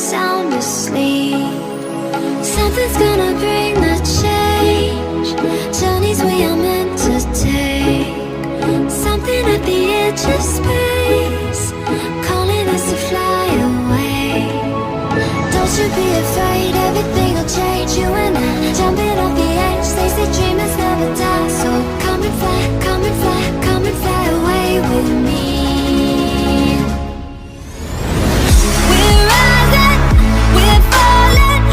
sound asleep. Something's gonna bring the change. Journeys we are meant to take. Something at the edge of space, calling us to fly away. Don't you be afraid, everything will change. You and I, jumping off the edge. They say dreamers never die. So come and fly, come and fly, come and fly away with me. We're rising, we're falling,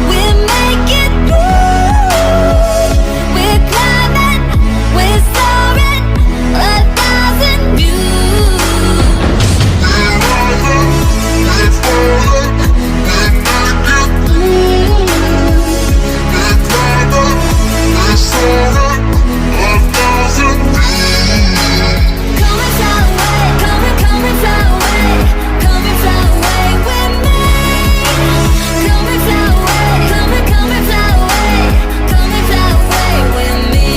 we're making through. We're climbing, we're soaring, 1,000 views. We're rising, we're falling, we're making through. We're climbing, we're soaring, 1,000 views. Come and fly away, come and fly away, come and fly away with me. Come and fly away, come and fly away, come and fly away with me.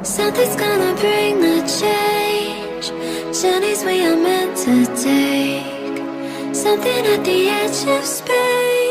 Something's gonna bring the change. Journeys we are meant to take. Something at the edge of space.